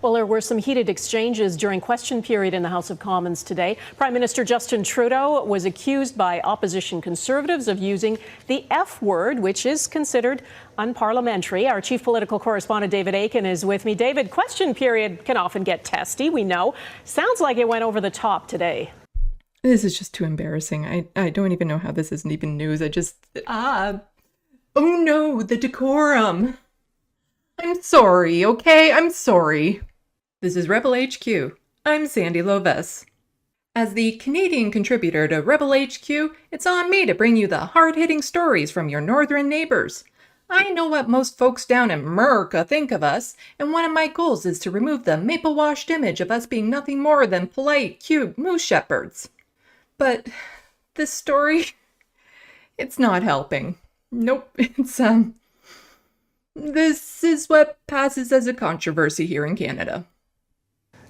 Well, there were some heated exchanges during question period in the House of Commons today. Prime Minister Justin Trudeau was accused by opposition Conservatives of using the F word, which is considered unparliamentary. Our chief political correspondent, David Aiken, is with me. David, question period can often get testy, we know. Sounds like it went over the top today. This is just too embarrassing. I don't even know how this isn't even news. Oh no, the decorum. I'm sorry, okay? I'm sorry. This is Rebel HQ. I'm Sandee Lovas. As the Canadian contributor to Rebel HQ, it's on me to bring you the hard-hitting stories from your northern neighbors. I know what most folks down in America think of us, and one of my goals is to remove the maple-washed image of us being nothing more than polite, cute moose shepherds. But this story, it's not helping. Nope, this is what passes as a controversy here in Canada.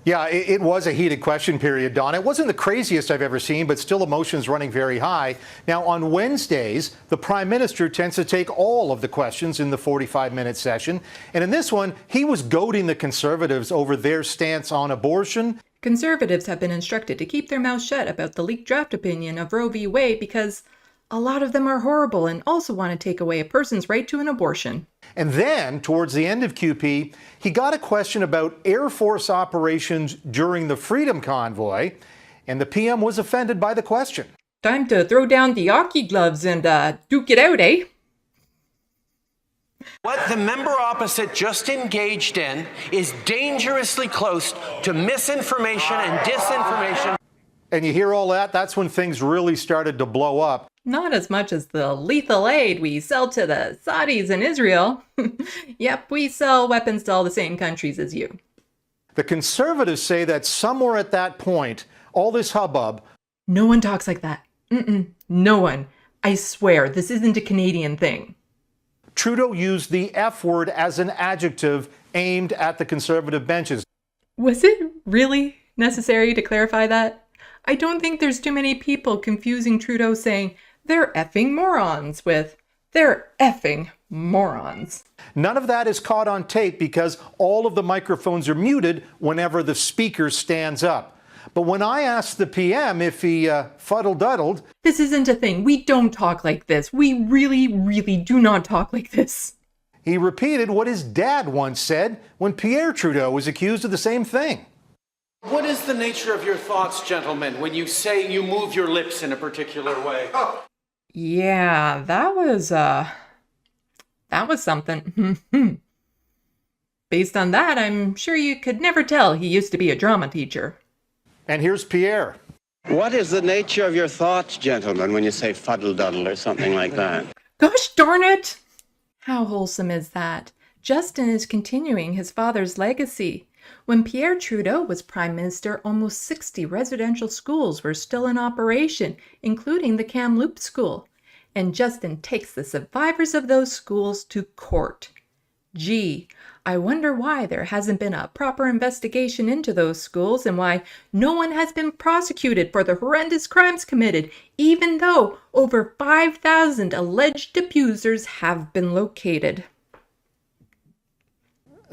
Yeah, it was a heated question period, Don. It wasn't the craziest I've ever seen, but still emotions running very high. Now, on Wednesdays, the Prime Minister tends to take all of the questions in the 45-minute session. And in this one, he was goading the Conservatives over their stance on abortion. Conservatives have been instructed to keep their mouths shut about the leaked draft opinion of Roe v. Wade because a lot of them are horrible and also want to take away a person's right to an abortion. And then, towards the end of QP, he got a question about Air Force operations during the Freedom Convoy, and the PM was offended by the question. Time to throw down the hockey gloves and duke it out, eh? What the member opposite just engaged in is dangerously close to misinformation and disinformation. And you hear all that? That's when things really started to blow up. Not as much as the lethal aid we sell to the Saudis and Israel. Yep, we sell weapons to all the same countries as you. The Conservatives say that somewhere at that point, all this hubbub... No one talks like that. No one. I swear, this isn't a Canadian thing. Trudeau used the F word as an adjective aimed at the Conservative benches. Was it really necessary to clarify that? I don't think there's too many people confusing Trudeau saying they're effing morons with they're effing morons. None of that is caught on tape because all of the microphones are muted whenever the speaker stands up. But when I asked the PM if he fuddle-duddled... This isn't a thing. We don't talk like this. We really, really do not talk like this. He repeated what his dad once said when Pierre Trudeau was accused of the same thing. What is the nature of your thoughts, gentlemen, when you say you move your lips in a particular way? Yeah, that was something. Based on that, I'm sure you could never tell he used to be a drama teacher. And here's Pierre. What is the nature of your thoughts, gentlemen, when you say fuddle-duddle or something like that? Gosh darn it! How wholesome is that? Justin is continuing his father's legacy. When Pierre Trudeau was Prime Minister, almost 60 residential schools were still in operation, including the Kamloops School. And Justin takes the survivors of those schools to court. Gee, I wonder why there hasn't been a proper investigation into those schools and why no one has been prosecuted for the horrendous crimes committed, even though over 5,000 alleged abusers have been located.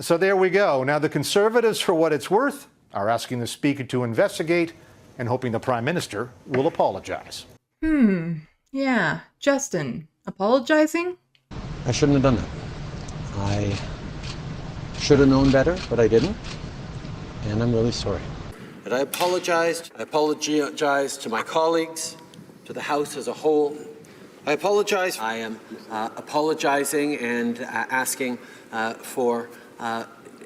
So there we go. Now, the Conservatives, for what it's worth, are asking the Speaker to investigate and hoping the Prime Minister will apologize. Yeah. Justin, apologizing? I shouldn't have done that. I should have known better, but I didn't. And I'm really sorry. But I apologized. I apologized to my colleagues, to the House as a whole. I apologize. I am apologizing and asking for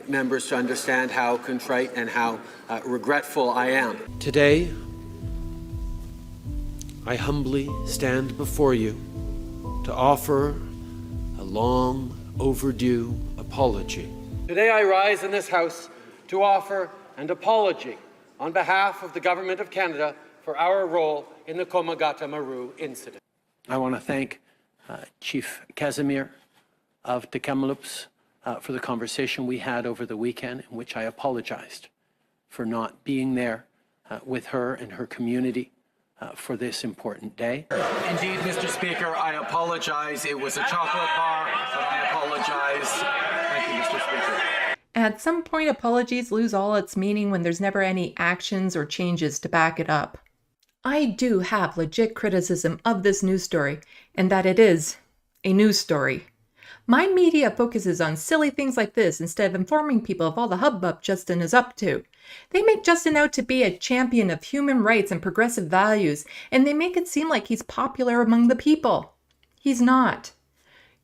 members to understand how contrite and how regretful I am. Today, I humbly stand before you to offer a long overdue apology. Today I rise in this House to offer an apology on behalf of the Government of Canada for our role in the Komagata-Maru incident. I want to thank Chief Casimir of the Kamloops for the conversation we had over the weekend in which I apologized for not being there with her and her community for this important day. Indeed, Mr. Speaker, I apologize. It was a chocolate bar, but I apologize. Thank you, Mr. Speaker. At some point, apologies lose all its meaning when there's never any actions or changes to back it up. I do have legit criticism of this news story, and that it is a news story. My media focuses on silly things like this instead of informing people of all the hubbub Justin is up to. They make Justin out to be a champion of human rights and progressive values, and they make it seem like he's popular among the people. He's not.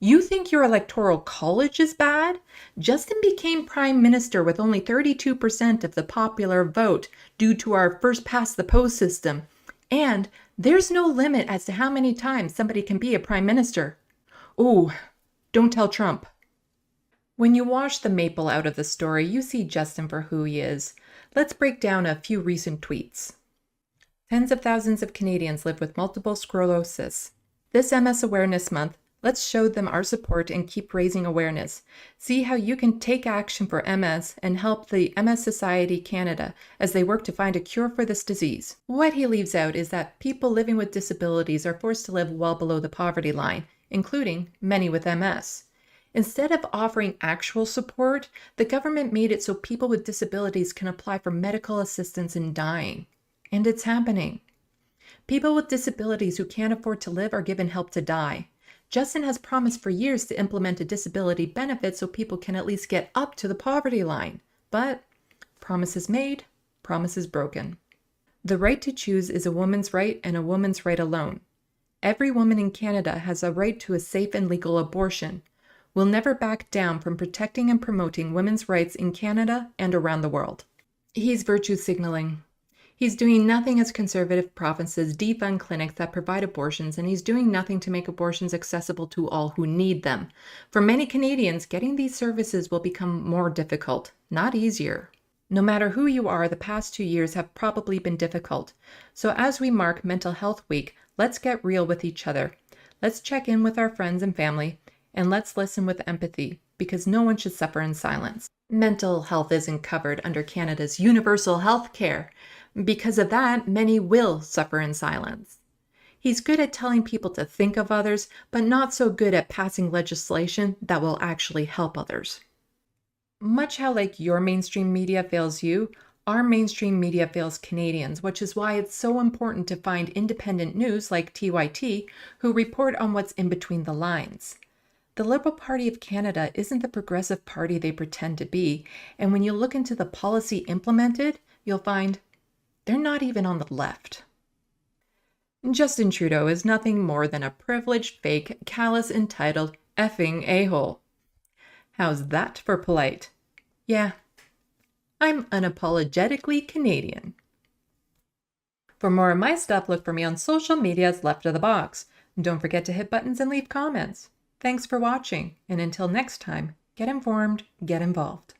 You think your electoral college is bad? Justin became prime minister with only 32% of the popular vote due to our first-past-the-post system. And there's no limit as to how many times somebody can be a prime minister. Ooh, don't tell Trump. When you wash the maple out of the story, you see Justin for who he is. Let's break down a few recent tweets. Tens of thousands of Canadians live with multiple sclerosis. This MS Awareness Month, let's show them our support and keep raising awareness. See how you can take action for MS and help the MS Society Canada as they work to find a cure for this disease. What he leaves out is that people living with disabilities are forced to live well below the poverty line, including many with MS. Instead of offering actual support, the government made it so people with disabilities can apply for medical assistance in dying. And it's happening. People with disabilities who can't afford to live are given help to die. Justin has promised for years to implement a disability benefit so people can at least get up to the poverty line. But promises made, promises broken. The right to choose is a woman's right and a woman's right alone. Every woman in Canada has a right to a safe and legal abortion. We'll never back down from protecting and promoting women's rights in Canada and around the world. He's virtue signaling. He's doing nothing as conservative provinces defund clinics that provide abortions, and he's doing nothing to make abortions accessible to all who need them. For many Canadians, getting these services will become more difficult, not easier. No matter who you are, the past 2 years have probably been difficult. So as we mark Mental Health Week, let's get real with each other. Let's check in with our friends and family, and let's listen with empathy, because no one should suffer in silence. Mental health isn't covered under Canada's universal health care. Because of that, many will suffer in silence. He's good at telling people to think of others, but not so good at passing legislation that will actually help others. Much how like your mainstream media fails you, our mainstream media fails Canadians, which is why it's so important to find independent news like TYT who report on what's in between the lines. The Liberal Party of Canada isn't the progressive party they pretend to be, and when you look into the policy implemented, you'll find they're not even on the left. Justin Trudeau is nothing more than a privileged, fake, callous, entitled, effing a-hole. How's that for polite? Yeah, I'm unapologetically Canadian. For more of my stuff, look for me on social media's left of the box. Don't forget to hit buttons and leave comments. Thanks for watching, and until next time, get informed, get involved.